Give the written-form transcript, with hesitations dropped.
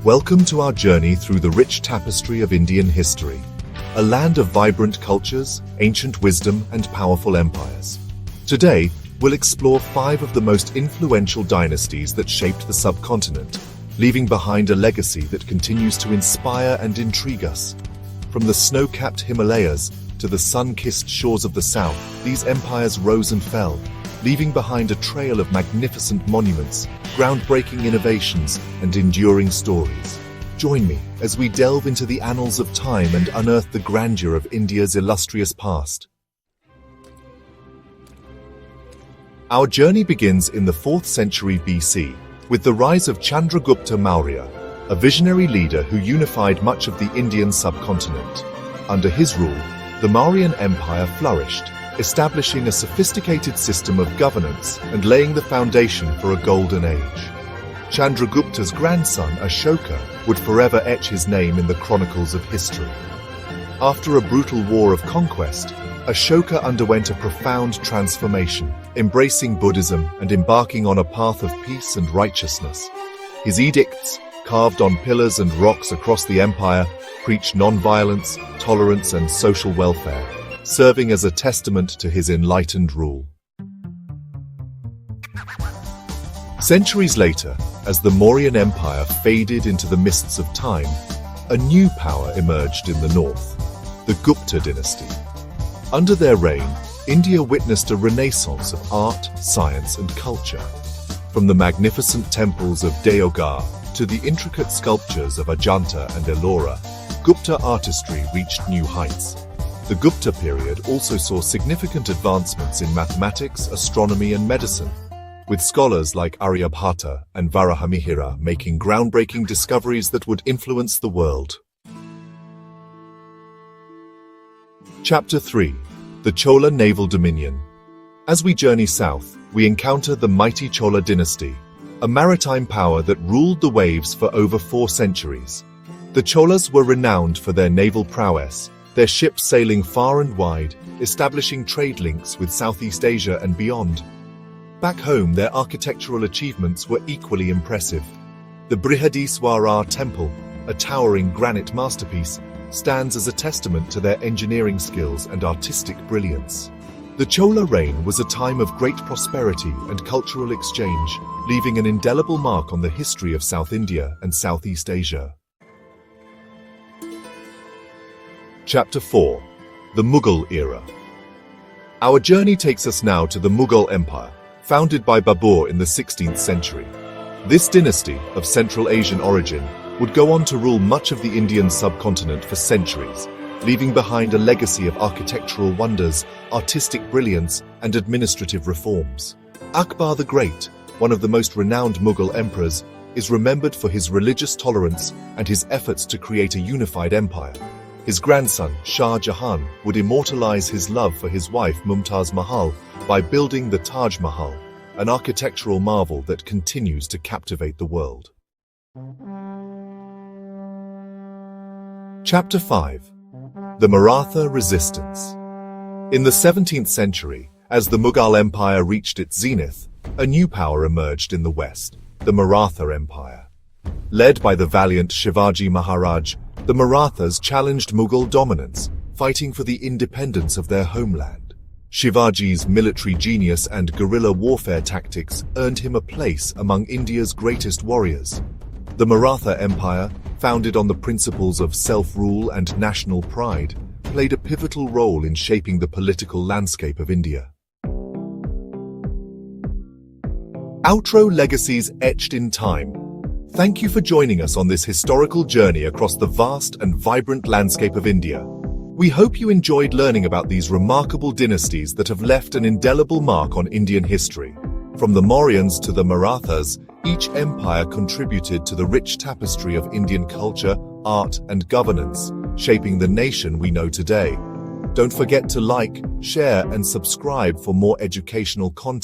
Welcome to our journey through the rich tapestry of Indian history, a land of vibrant cultures, ancient wisdom, and powerful empires. Today, we'll explore 5 of the most influential dynasties that shaped the subcontinent, leaving behind a legacy that continues to inspire and intrigue us. From the snow-capped Himalayas to the sun-kissed shores of the south, these empires rose and fell, leaving behind a trail of magnificent monuments, groundbreaking innovations, and enduring stories. Join me as we delve into the annals of time and unearth the grandeur of India's illustrious past. Our journey begins in the 4th century BC, with the rise of Chandragupta Maurya, a visionary leader who unified much of the Indian subcontinent. Under his rule, the Mauryan Empire flourished, establishing a sophisticated system of governance and laying the foundation for a golden age. Chandragupta's grandson, Ashoka, would forever etch his name in the chronicles of history. After a brutal war of conquest, Ashoka underwent a profound transformation, embracing Buddhism and embarking on a path of peace and righteousness. His edicts, carved on pillars and rocks across the empire, preached non-violence, tolerance, and social welfare, serving as a testament to his enlightened rule. Centuries later, as the Mauryan Empire faded into the mists of time, a new power emerged in the north, the Gupta dynasty. Under their reign, India witnessed a renaissance of art, science, and culture. From the magnificent temples of Deoghar to the intricate sculptures of Ajanta and Ellora, Gupta artistry reached new heights. The Gupta period also saw significant advancements in mathematics, astronomy, and medicine, with scholars like Aryabhata and Varahamihira making groundbreaking discoveries that would influence the world. Chapter 3: The Chola Naval Dominion. As we journey south, we encounter the mighty Chola dynasty, a maritime power that ruled the waves for over 4 centuries. The Cholas were renowned for their naval prowess, their ships sailing far and wide, establishing trade links with Southeast Asia and beyond. Back home, their architectural achievements were equally impressive. The Brihadiswara Temple, a towering granite masterpiece, stands as a testament to their engineering skills and artistic brilliance. The Chola reign was a time of great prosperity and cultural exchange, leaving an indelible mark on the history of South India and Southeast Asia. Chapter 4: The Mughal Era. Our journey takes us now to the Mughal Empire, founded by Babur in the 16th century. This dynasty, of Central Asian origin, would go on to rule much of the Indian subcontinent for centuries, leaving behind a legacy of architectural wonders, artistic brilliance, and administrative reforms. Akbar the Great, one of the most renowned Mughal emperors, is remembered for his religious tolerance and his efforts to create a unified empire. His grandson, Shah Jahan, would immortalize his love for his wife Mumtaz Mahal by building the Taj Mahal, an architectural marvel that continues to captivate the world. Chapter 5: The Maratha Resistance. In the 17th century, as the Mughal Empire reached its zenith, a new power emerged in the west, the Maratha Empire. Led by the valiant Shivaji Maharaj, the Marathas challenged Mughal dominance, fighting for the independence of their homeland. Shivaji's military genius and guerrilla warfare tactics earned him a place among India's greatest warriors. The Maratha Empire, founded on the principles of self-rule and national pride, played a pivotal role in shaping the political landscape of India. Outro: Legacies Etched in Time. Thank you for joining us on this historical journey across the vast and vibrant landscape of India. We hope you enjoyed learning about these remarkable dynasties that have left an indelible mark on Indian history. From the Mauryans to the Marathas, each empire contributed to the rich tapestry of Indian culture, art, and governance, shaping the nation we know today. Don't forget to like, share, and subscribe for more educational content.